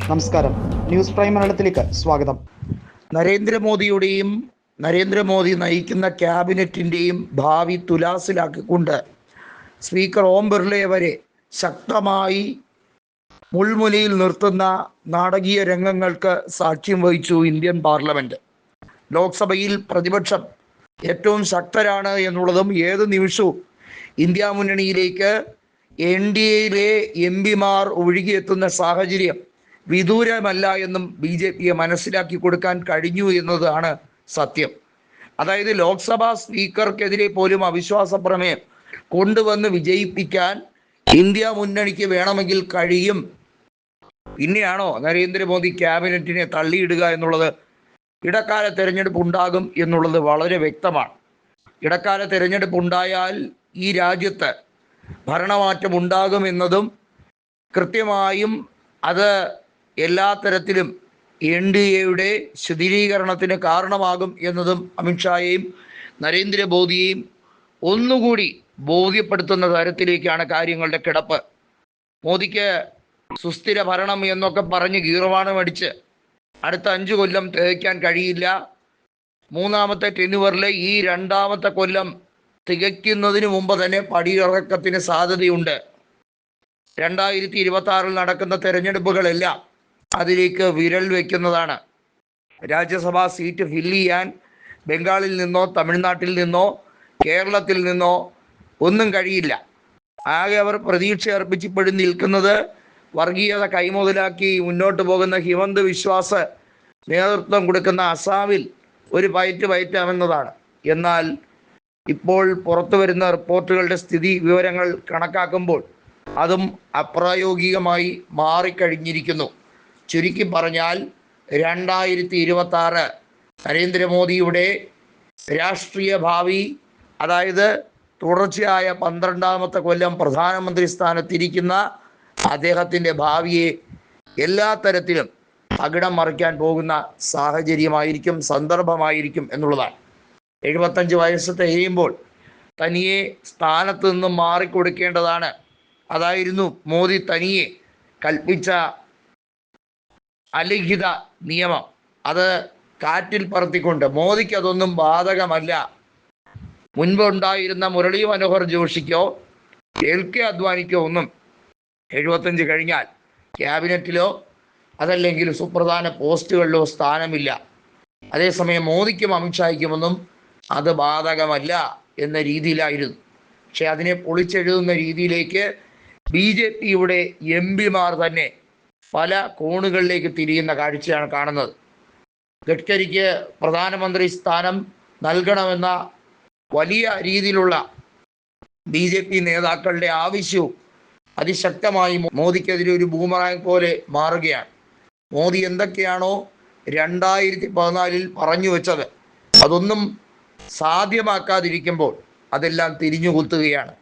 നമസ്കാരം, news prime മലയാളത്തിലേക്ക് സ്വാഗതം. നരേന്ദ്രമോദി നയിക്കുന്ന ക്യാബിനറ്റിൻ്റെയും ഭാവി തുലാസിലാക്കിക്കൊണ്ട് സ്പീക്കർ ഓം ബിർളയെ വരെ ശക്തമായി മുൾമുനയിൽ നിർത്തുന്ന നാടകീയ രംഗങ്ങൾക്ക് സാക്ഷ്യം വഹിച്ചു ഇന്ത്യൻ പാർലമെൻറ്റ്. ലോക്സഭയിൽ പ്രതിപക്ഷം ഏറ്റവും ശക്തരാണ് എന്നുള്ളതും ഏത് നിമിഷവും ഇന്ത്യ മുന്നണിയിലേക്ക് NDAയിലെ MP-മാർ ഒഴുകിയെത്തുന്ന സാഹചര്യം വിദൂരമല്ല എന്നും BJPയെ മനസ്സിലാക്കി കൊടുക്കാൻ കഴിഞ്ഞു എന്നതാണ് സത്യം. അതായത് ലോക്സഭാ സ്പീക്കർക്കെതിരെ പോലും അവിശ്വാസ പ്രമേയം കൊണ്ടുവന്ന് വിജയിപ്പിക്കാൻ ഇന്ത്യ മുന്നണിക്ക് വേണമെങ്കിൽ കഴിയും. പിന്നെയാണോ നരേന്ദ്രമോദി ക്യാബിനറ്റിനെ തള്ളിയിടുക എന്നുള്ളത്? ഇടക്കാല തെരഞ്ഞെടുപ്പ് ഉണ്ടാകും എന്നുള്ളത് വളരെ വ്യക്തമാണ്. ഇടക്കാല തെരഞ്ഞെടുപ്പ് ഉണ്ടായാൽ ഈ രാജ്യത്ത് ഭരണമാറ്റം ഉണ്ടാകുമെന്നതും കൃത്യമായും അത് എല്ലാ തരത്തിലും NDAയുടെ ശിഥിലീകരണത്തിന് കാരണമാകും എന്നതും അമിത്ഷായെയും നരേന്ദ്രമോദിയെയും ഒന്നുകൂടി ബോധ്യപ്പെടുത്തുന്ന തരത്തിലേക്കാണ് കാര്യങ്ങളുടെ കിടപ്പ്. മോദിക്ക് സുസ്ഥിര ഭരണം എന്നൊക്കെ പറഞ്ഞ് ഗീർവാണമടിച്ച് അടുത്ത 5 കൊല്ലം തികയ്ക്കാൻ കഴിയില്ല. മൂന്നാമത്തെ ടെന്യൂവറിലെ ഈ 2ാമത്തെ കൊല്ലം തികയ്ക്കുന്നതിന് മുമ്പ് തന്നെ പടിയിറക്കത്തിന് സാധ്യതയുണ്ട്. 2026 നടക്കുന്ന തെരഞ്ഞെടുപ്പുകളെല്ലാം അതിലേക്ക് വിരൽ വയ്ക്കുന്നതാണ്. രാജ്യസഭാ സീറ്റ് ഫില്ല് ചെയ്യാൻ ബംഗാളിൽ നിന്നോ തമിഴ്നാട്ടിൽ നിന്നോ കേരളത്തിൽ നിന്നോ ഒന്നും കഴിയില്ല. ആകെ അവർ പ്രതീക്ഷ അർപ്പിച്ചിപ്പോഴും നിൽക്കുന്നത് വർഗീയത കൈമുതലാക്കി മുന്നോട്ട് പോകുന്ന ഹിമന്ത് വിശ്വാസ് നേതൃത്വം കൊടുക്കുന്ന അസാമിൽ ഒരു പയറ്റാമെന്നതാണ്. എന്നാൽ ഇപ്പോൾ പുറത്തു വരുന്ന റിപ്പോർട്ടുകളുടെ സ്ഥിതി വിവരങ്ങൾ കണക്കാക്കുമ്പോൾ അതും അപ്രായോഗികമായി മാറിക്കഴിഞ്ഞിരിക്കുന്നു. ചുരുക്കി പറഞ്ഞാൽ 2026 നരേന്ദ്രമോദിയുടെ രാഷ്ട്രീയ ഭാവി, അതായത് തുടർച്ചയായ 12ാമത്തെ കൊല്ലം പ്രധാനമന്ത്രി സ്ഥാനത്തിരിക്കുന്ന അദ്ദേഹത്തിൻ്റെ ഭാവിയെ എല്ലാ തരത്തിലും അകിടം മറിക്കാൻ പോകുന്ന സാഹചര്യമായിരിക്കും, സന്ദർഭമായിരിക്കും എന്നുള്ളതാണ്. 75 വയസ്സ് തികയുമ്പോൾ തനിയെ സ്ഥാനത്ത് നിന്നും മാറിക്കൊടുക്കേണ്ടതാണ്. അതായിരുന്നു മോദി തനിയെ കൽപ്പിച്ച അലിഖിത നിയമം. അത് കാറ്റിൽ പറത്തിക്കൊണ്ട് മോദിക്ക് അതൊന്നും ബാധകമല്ല. മുൻപുണ്ടായിരുന്ന മുരളി മനോഹർ ജോഷിക്കോ LK അദ്വാനിക്കോ ഒന്നും 75 കഴിഞ്ഞാൽ ക്യാബിനറ്റിലോ അതല്ലെങ്കിൽ സുപ്രധാന പോസ്റ്റുകളിലോ സ്ഥാനമില്ല. അതേസമയം മോദിക്കും അമിത്ഷായ്ക്കുമൊന്നും അത് ബാധകമല്ല എന്ന രീതിയിലായിരുന്നു. പക്ഷെ അതിനെ പൊളിച്ചെഴുതുന്ന രീതിയിലേക്ക് BJPയുടെ MP-മാർ തന്നെ പല കോണുകളിലേക്ക് തിരിയുന്ന കാഴ്ചയാണ് കാണുന്നത്. ഗഡ്കരിക്ക് പ്രധാനമന്ത്രി സ്ഥാനം നൽകണമെന്ന വലിയ രീതിയിലുള്ള BJP നേതാക്കളുടെ ആവശ്യവും അതിശക്തമായി മോദിക്കെതിരെ ഒരു ബൂമറാങ് പോലെ മാറുകയാണ്. മോദി എന്തൊക്കെയാണോ 2014 പറഞ്ഞു വെച്ചത് അതൊന്നും സാധ്യമാക്കാതിരിക്കുമ്പോൾ അതെല്ലാം തിരിഞ്ഞുകുത്തുകയാണ്.